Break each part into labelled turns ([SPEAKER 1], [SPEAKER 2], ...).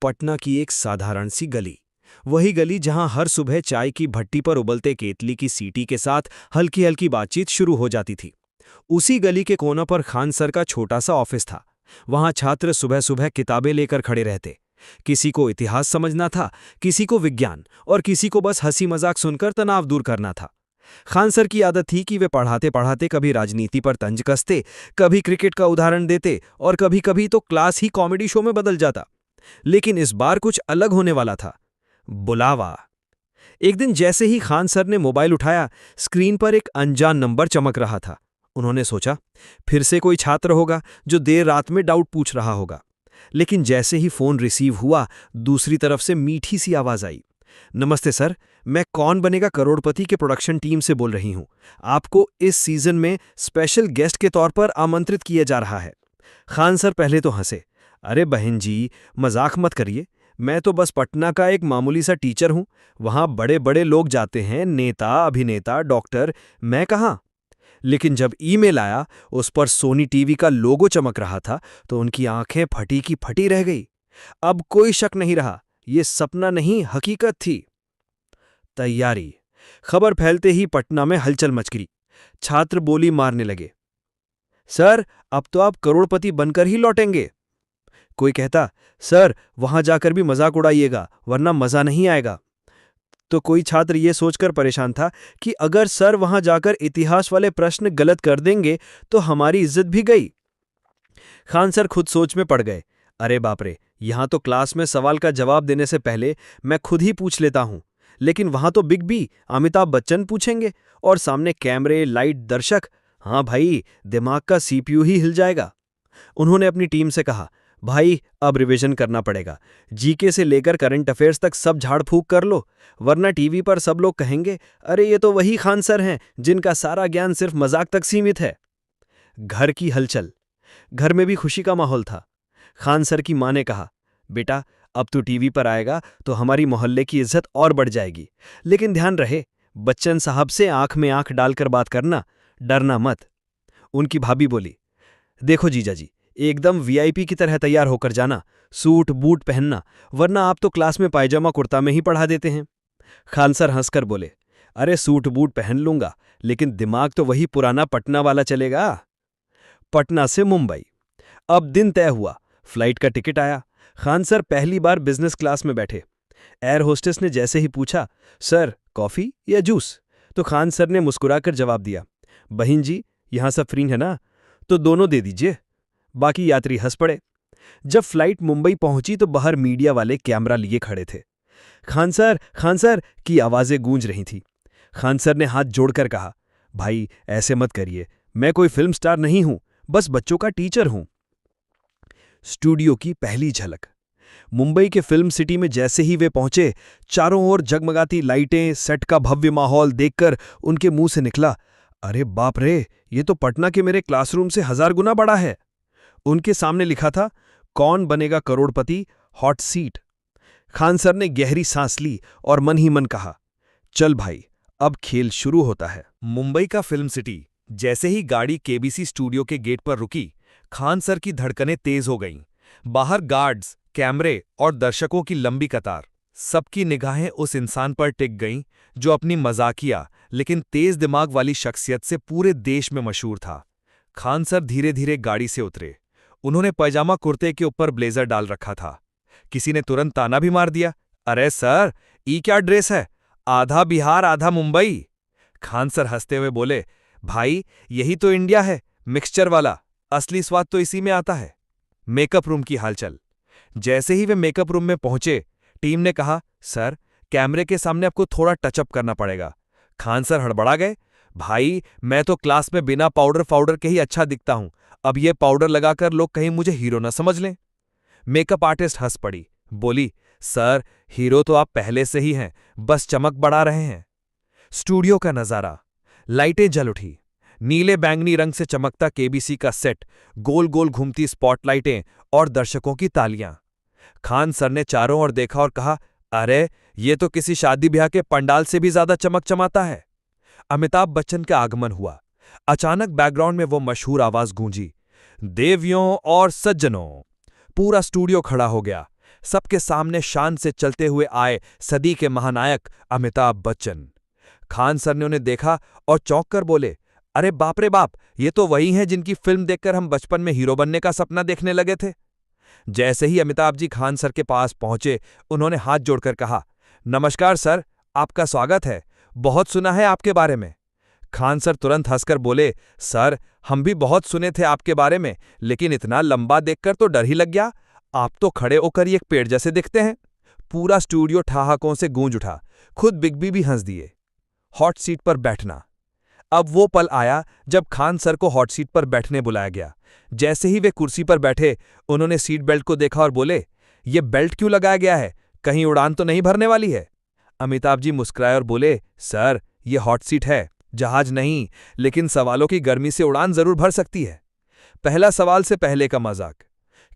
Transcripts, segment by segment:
[SPEAKER 1] पटना की एक साधारण सी गली। वही गली जहां हर सुबह चाय की भट्टी पर उबलते केतली की सीटी के साथ हल्की हल्की बातचीत शुरू हो जाती थी। उसी गली के कोना पर खान सर का छोटा सा ऑफिस था। वहां छात्र सुबह सुबह किताबें लेकर खड़े रहते। किसी को इतिहास समझना था, किसी को विज्ञान, और किसी को बस हंसी मजाक सुनकर तनाव दूर करना था। खान सर की आदत थी कि वे पढ़ाते पढ़ाते कभी राजनीति पर तंज कसते, कभी क्रिकेट का उदाहरण देते, और कभी कभी तो क्लास ही कॉमेडी शो में बदल जाता। लेकिन इस बार कुछ अलग होने वाला था। बुलावा। एक दिन जैसे ही खान सर ने मोबाइल उठाया, स्क्रीन पर एक अनजान नंबर चमक रहा था। उन्होंने सोचा, फिर से कोई छात्र होगा जो देर रात में डाउट पूछ रहा होगा। लेकिन जैसे ही फोन रिसीव हुआ, दूसरी तरफ से मीठी सी आवाज आई। नमस्ते सर, मैं कौन बनेगा करोड़पति के प्रोडक्शन टीम से बोल रही हूं। आपको इस सीजन में स्पेशल गेस्ट के तौर पर आमंत्रित किया जा रहा है। खान सर पहले तो हंसे। अरे बहन जी, मजाक मत करिए। मैं तो बस पटना का एक मामूली सा टीचर हूं। वहां बड़े बड़े लोग जाते हैं, नेता, अभिनेता, डॉक्टर। मैं कहाँ? लेकिन जब ईमेल आया, उस पर सोनी टीवी का लोगो चमक रहा था, तो उनकी आंखें फटी की फटी रह गई। अब कोई शक नहीं रहा, ये सपना नहीं, हकीकत थी। तैयारी। खबर फैलते ही पटना में हलचल मच गई। छात्र बोली मारने लगे, सर अब तो आप करोड़पति बनकर ही लौटेंगे। कोई कहता, सर वहां जाकर भी मजाक उड़ाइएगा, वरना मजा नहीं आएगा। तो कोई छात्र ये सोचकर परेशान था कि अगर सर वहां जाकर इतिहास वाले प्रश्न गलत कर देंगे तो हमारी इज्जत भी गई। खान सर खुद सोच में पड़ गए। अरे बाप रे, यहां तो क्लास में सवाल का जवाब देने से पहले मैं खुद ही पूछ लेता हूं, लेकिन वहां तो बिग बी, अमिताभ बच्चन पूछेंगे, और सामने कैमरे, लाइट, दर्शक। हाँ भाई, दिमाग का सीपीयू ही हिल जाएगा। उन्होंने अपनी टीम से कहा, भाई अब रिवीजन करना पड़ेगा। जीके से लेकर करंट अफेयर्स तक सब झाड़ फूक कर लो, वरना टीवी पर सब लोग कहेंगे, अरे ये तो वही खान सर हैं जिनका सारा ज्ञान सिर्फ मजाक तक सीमित है। घर की हलचल। घर में भी खुशी का माहौल था। खान सर की मां ने कहा, बेटा अब तू टीवी पर आएगा तो हमारी मोहल्ले की इज्जत और बढ़ जाएगी। लेकिन ध्यान रहे, बच्चन साहब से आंख में आंख डालकर बात करना, डरना मत। उनकी भाभी बोली, देखो जीजा जी, एकदम वीआईपी की तरह तैयार होकर जाना, सूट बूट पहनना, वरना आप तो क्लास में पायजामा कुर्ता में ही पढ़ा देते हैं। खान सर हंसकर बोले, अरे सूट बूट पहन लूंगा, लेकिन दिमाग तो वही पुराना पटना वाला चलेगा। पटना से मुंबई। अब दिन तय हुआ, फ्लाइट का टिकट आया। खान सर पहली बार बिजनेस क्लास में बैठे। एयर होस्टेस ने जैसे ही पूछा, सर कॉफी या जूस, तो खान सर ने मुस्कुराकर जवाब दिया, बहन जी यहां सब फ्री है ना, तो दोनों दे दीजिए। बाकी यात्री हंस पड़े। जब फ्लाइट मुंबई पहुंची तो बाहर मीडिया वाले कैमरा लिए खड़े थे। खान सर की आवाजें गूंज रही थी। खान सर ने हाथ जोड़कर कहा, भाई ऐसे मत करिए, मैं कोई फिल्म स्टार नहीं हूं, बस बच्चों का टीचर हूं। स्टूडियो की पहली झलक। मुंबई के फिल्म सिटी में जैसे ही वे पहुंचे, चारों ओर जगमगाती लाइटें, सेट का भव्य माहौल देखकर उनके मुंह से निकला, अरे बाप रे, ये तो पटना के मेरे क्लासरूम से 1000 गुना बड़ा है। उनके सामने लिखा था, कौन बनेगा करोड़पति, हॉट सीट। खान सर ने गहरी सांस ली और मन ही मन कहा, चल भाई अब खेल शुरू होता है। मुंबई का फिल्म सिटी। जैसे ही गाड़ी केबीसी स्टूडियो के गेट पर रुकी, खान सर की धड़कनें तेज हो गईं। बाहर गार्ड्स, कैमरे और दर्शकों की लंबी कतार। सबकी निगाहें उस इंसान पर टिक गईं जो अपनी मजाकिया लेकिन तेज दिमाग वाली शख्सियत से पूरे देश में मशहूर था। खान सर धीरे धीरे गाड़ी से उतरे। उन्होंने पैजामा कुर्ते के ऊपर ब्लेजर डाल रखा था। किसी ने तुरंत ताना भी मार दिया, अरे सर ये क्या ड्रेस है, आधा बिहार आधा मुंबई। खान सर हंसते हुए बोले, भाई यही तो इंडिया है, मिक्सचर वाला, असली स्वाद तो इसी में आता है। मेकअप रूम की हालचाल। जैसे ही वे मेकअप रूम में पहुंचे, टीम ने कहा, सर कैमरे के सामने आपको थोड़ा टचअप करना पड़ेगा। खान सर हड़बड़ा गए, भाई मैं तो क्लास में बिना पाउडर के ही अच्छा दिखता हूं, अब ये पाउडर लगाकर लोग कहीं मुझे हीरो न समझ लें। मेकअप आर्टिस्ट हंस पड़ी, बोली, सर हीरो तो आप पहले से ही हैं, बस चमक बढ़ा रहे हैं। स्टूडियो का नजारा। लाइटें जल उठी। नीले बैंगनी रंग से चमकता केबीसी का सेट, गोल गोल घूमती स्पॉटलाइटें और दर्शकों की तालियां। खान सर ने चारों ओर देखा और कहा, अरे ये तो किसी शादी ब्याह के पंडाल से भी ज्यादा चमक चमाता है। अमिताभ बच्चन का आगमन हुआ। अचानक बैकग्राउंड में वो मशहूर आवाज गूंजी, देवियों और सज्जनों। पूरा स्टूडियो खड़ा हो गया।
[SPEAKER 2] सबके सामने शान से चलते हुए आए सदी के महानायक अमिताभ बच्चन। खान सर ने उन्हें देखा और चौंक कर बोले, अरे बाप रे बाप, ये तो वही हैं जिनकी फिल्म देखकर हम बचपन में हीरो बनने का सपना देखने लगे थे। जैसे ही अमिताभ जी खान सर के पास पहुंचे, उन्होंने हाथ जोड़कर कहा, नमस्कार सर, आपका स्वागत है, बहुत सुना है आपके बारे में। खान सर तुरंत हंसकर बोले, सर हम भी बहुत सुने थे आपके बारे में, लेकिन इतना लंबा देखकर तो डर ही लग गया। आप तो खड़े होकर ही एक पेड़ जैसे दिखते हैं। पूरा स्टूडियो ठहाकों से गूंज उठा, खुद बिग बी भी हंस दिए। हॉट सीट पर बैठना। अब वो पल आया जब खान सर को हॉट सीट पर बैठने बुलाया गया। जैसे ही वे कुर्सी पर बैठे, उन्होंने सीट बेल्ट को देखा और बोले, ये बेल्ट क्यों लगाया गया है, कहीं उड़ान तो नहीं भरने वाली है। अमिताभ जी मुस्कुराए और बोले, सर ये हॉट सीट है, जहाज नहीं, लेकिन सवालों की गर्मी से उड़ान जरूर भर सकती है। पहला सवाल से पहले का मजाक।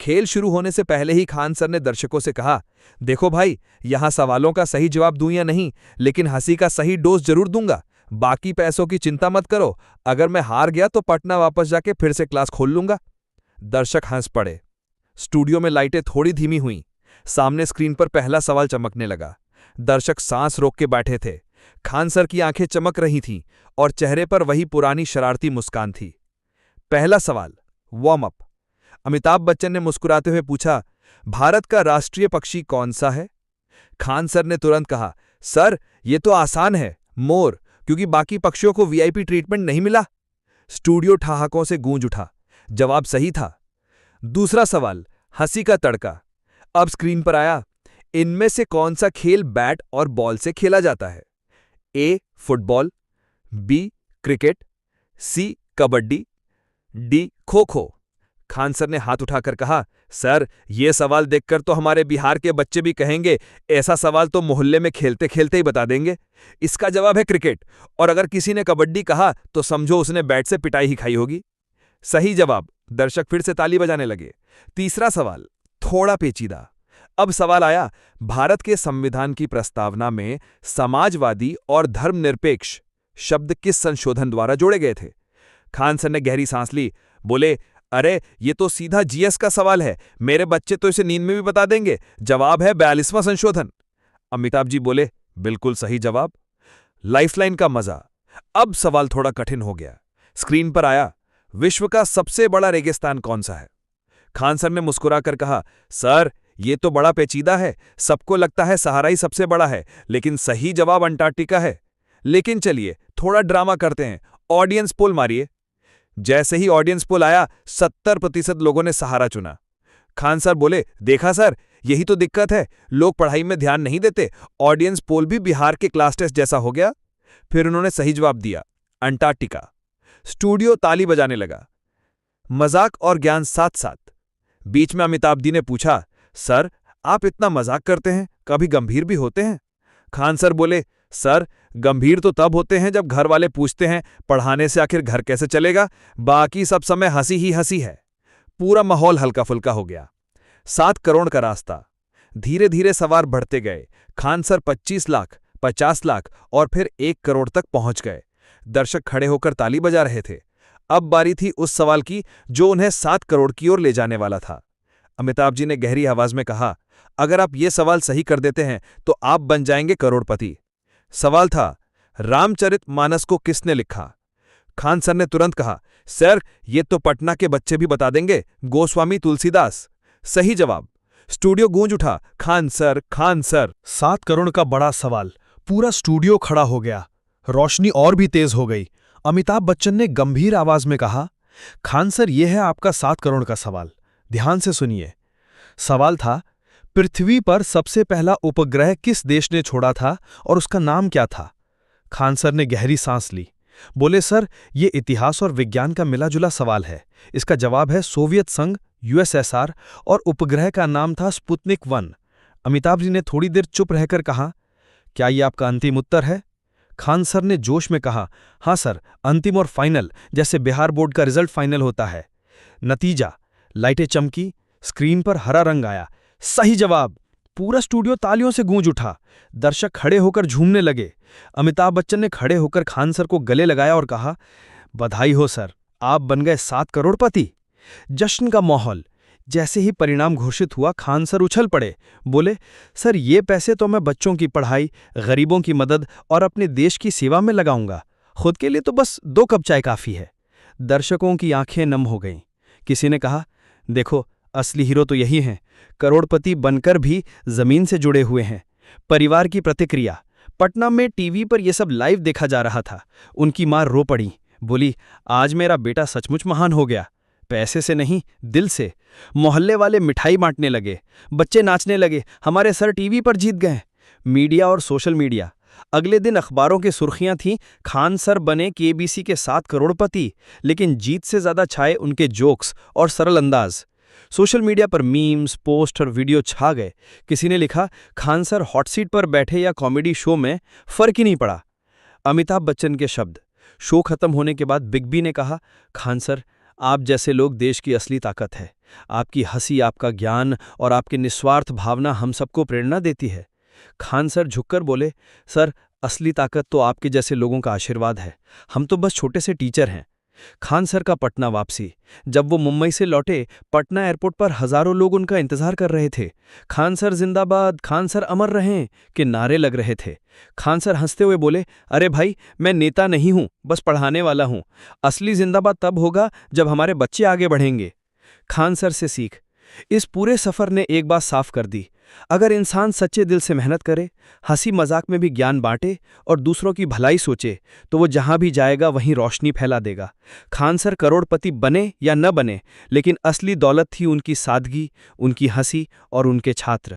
[SPEAKER 2] खेल शुरू होने से पहले ही खान सर ने दर्शकों से कहा, देखो भाई, यहां सवालों का सही जवाब दूं या नहीं, लेकिन हंसी का सही डोज जरूर दूंगा। बाकी पैसों की चिंता मत करो, अगर मैं हार गया तो पटना वापस जाके फिर से क्लास खोल लूंगा। दर्शक हंस पड़े। स्टूडियो में लाइटें थोड़ी धीमी हुईं। सामने स्क्रीन पर पहला सवाल चमकने लगा। दर्शक सांस रोक के बैठे थे। खान सर की आंखें चमक रही थीं और चेहरे पर वही पुरानी शरारती मुस्कान थी। पहला सवाल, वार्म अप। अमिताभ बच्चन ने मुस्कुराते हुए पूछा, भारत का राष्ट्रीय पक्षी कौन सा है? खान सर ने तुरंत कहा, सर ये तो आसान है, मोर, क्योंकि बाकी पक्षियों को वीआईपी ट्रीटमेंट नहीं मिला। स्टूडियो ठहाकों से गूंज उठा। जवाब सही था। दूसरा सवाल, हंसी का तड़का। अब स्क्रीन पर आया, इनमें से कौन सा खेल बैट और बॉल से खेला जाता है? ए फुटबॉल, बी क्रिकेट, सी कबड्डी, डी खो खो। खान सर ने हाथ उठाकर कहा, सर ये सवाल देखकर तो हमारे बिहार के बच्चे भी कहेंगे, ऐसा सवाल तो मोहल्ले में खेलते खेलते ही बता देंगे। इसका जवाब है क्रिकेट, और अगर किसी ने कबड्डी कहा तो समझो उसने बैट से पिटाई ही खाई होगी। सही जवाब। दर्शक फिर से ताली बजाने लगे। तीसरा सवाल, थोड़ा पेचीदा। अब सवाल आया, भारत के संविधान की प्रस्तावना में समाजवादी और धर्मनिरपेक्ष शब्द किस संशोधन द्वारा जोड़े गए थे? खान सर ने गहरी सांस ली, बोले, अरे ये तो सीधा जीएस का सवाल है, मेरे बच्चे तो इसे नींद में भी बता देंगे। जवाब है 42वां संशोधन। अमिताभ जी बोले, बिल्कुल सही जवाब। लाइफलाइन का मजा। अब सवाल थोड़ा कठिन हो गया। स्क्रीन पर आया, विश्व का सबसे बड़ा रेगिस्तान कौन सा है? खान सर ने मुस्कुराकर कहा, सर ये तो बड़ा पेचीदा है, सबको लगता है सहारा ही सबसे बड़ा है, लेकिन सही जवाब अंटार्कटिका है। लेकिन चलिए थोड़ा ड्रामा करते हैं, ऑडियंस पोल मारिए। जैसे ही ऑडियंस पोल आया, 70% लोगों ने सहारा चुना। खान सर बोले, देखा सर, यही तो दिक्कत है, लोग पढ़ाई में ध्यान नहीं देते। ऑडियंस पोल भी बिहार के क्लास टेस्ट जैसा हो गया। फिर उन्होंने सही जवाब दिया, अंटार्कटिका। स्टूडियो ताली बजाने लगा। मजाक और ज्ञान साथ साथ। बीच में अमिताभ जी ने पूछा, सर आप इतना मजाक करते हैं, कभी गंभीर भी होते हैं? खान सर बोले, सर गंभीर तो तब होते हैं जब घर वाले पूछते हैं, पढ़ाने से आखिर घर कैसे चलेगा, बाकी सब समय हंसी ही हंसी है। पूरा माहौल हल्का फुल्का हो गया। 7 करोड़ का रास्ता। धीरे धीरे सवार बढ़ते गए। खान सर 25 लाख, 50 लाख और फिर 1 करोड़ तक पहुंच गए। दर्शक खड़े होकर ताली बजा रहे थे। अब बारी थी उस सवाल की जो उन्हें 7 करोड़ की ओर ले जाने वाला था। अमिताभ जी ने गहरी आवाज में कहा, अगर आप ये सवाल सही कर देते हैं तो आप बन जाएंगे करोड़पति। सवाल था, रामचरितमानस को किसने लिखा? खान सर ने तुरंत कहा, सर ये तो पटना के बच्चे भी बता देंगे, गोस्वामी तुलसीदास। सही जवाब। स्टूडियो गूंज उठा, खान सर, खान सर।
[SPEAKER 3] 7 करोड़ का बड़ा सवाल। पूरा स्टूडियो खड़ा हो गया। रोशनी और भी तेज हो गई। अमिताभ बच्चन ने गंभीर आवाज में कहा, खान सर ये है आपका 7 करोड़ का सवाल, ध्यान से सुनिए। सवाल था, पृथ्वी पर सबसे पहला उपग्रह किस देश ने छोड़ा था और उसका नाम क्या था? खान सर ने गहरी सांस ली। बोले, सर ये इतिहास और विज्ञान का मिला जुला सवाल है। इसका जवाब है सोवियत संघ, यूएसएसआर, और उपग्रह का नाम था स्पुतनिक 1। अमिताभ जी ने थोड़ी देर चुप रहकर कहा, क्या ये आपका अंतिम उत्तर है? खान सर ने जोश में कहा, हाँ सर, अंतिम और फाइनल, जैसे बिहार बोर्ड का रिजल्ट फाइनल होता है। नतीजा। लाइटें चमकी, स्क्रीन पर हरा रंग आया। सही जवाब। पूरा स्टूडियो तालियों से गूंज उठा। दर्शक खड़े होकर झूमने लगे। अमिताभ बच्चन ने खड़े होकर खान सर को गले लगाया और कहा, बधाई हो सर, आप बन गए 7 करोड़पति। जश्न का माहौल। जैसे ही परिणाम घोषित हुआ खान सर उछल पड़े। बोले, सर ये पैसे तो मैं बच्चों की पढ़ाई, गरीबों की मदद और अपने देश की सेवा में लगाऊंगा। खुद के लिए तो बस 2 कप चाय काफ़ी है। दर्शकों की आंखें नम हो गईं। किसी ने कहा, देखो असली हीरो तो यही हैं, करोड़पति बनकर भी जमीन से जुड़े हुए हैं। परिवार की प्रतिक्रिया। पटना में टीवी पर यह सब लाइव देखा जा रहा था। उनकी मां रो पड़ी, बोली, आज मेरा बेटा सचमुच महान हो गया। पैसे से नहीं, दिल से। मोहल्ले वाले मिठाई बांटने लगे, बच्चे नाचने लगे, हमारे सर टीवी पर जीत गए। मीडिया और सोशल मीडिया। अगले दिन अखबारों की सुर्खियां थीं, खान सर बने केबीसी के 7 करोड़पति, लेकिन जीत से ज्यादा छाए उनके जोक्स और सरल अंदाज। सोशल मीडिया पर मीम्स, पोस्ट और वीडियो छा गए। किसी ने लिखा, खान सर हॉट सीट पर बैठे या कॉमेडी शो में फर्क ही नहीं पड़ा। अमिताभ बच्चन के शब्द। शो खत्म होने के बाद बिग बी ने कहा, खान सर आप जैसे लोग देश की असली ताकत है। आपकी हंसी, आपका ज्ञान और आपकी निस्वार्थ भावना हम सबको प्रेरणा देती है। खान सर झुककर बोले, सर असली ताकत तो आपके जैसे लोगों का आशीर्वाद है। हम तो बस छोटे से टीचर हैं। खान सर का पटना वापसी। जब वो मुंबई से लौटे, पटना एयरपोर्ट पर हजारों लोग उनका इंतजार कर रहे थे। खान सर जिंदाबाद, खान सर अमर रहें के नारे लग रहे थे। खान सर हंसते हुए बोले, अरे भाई मैं नेता नहीं हूं, बस पढ़ाने वाला हूं। असली जिंदाबाद तब होगा जब हमारे बच्चे आगे बढ़ेंगे। खान सर से सीख। इस पूरे सफर ने एक बात साफ कर दी, अगर इंसान सच्चे दिल से मेहनत करे, हंसी मजाक में भी ज्ञान बांटे और दूसरों की भलाई सोचे, तो वो जहां भी जाएगा वहीं रोशनी फैला देगा। खान सर करोड़पति बने या न बने, लेकिन असली दौलत थी उनकी सादगी, उनकी हंसी और उनके छात्र।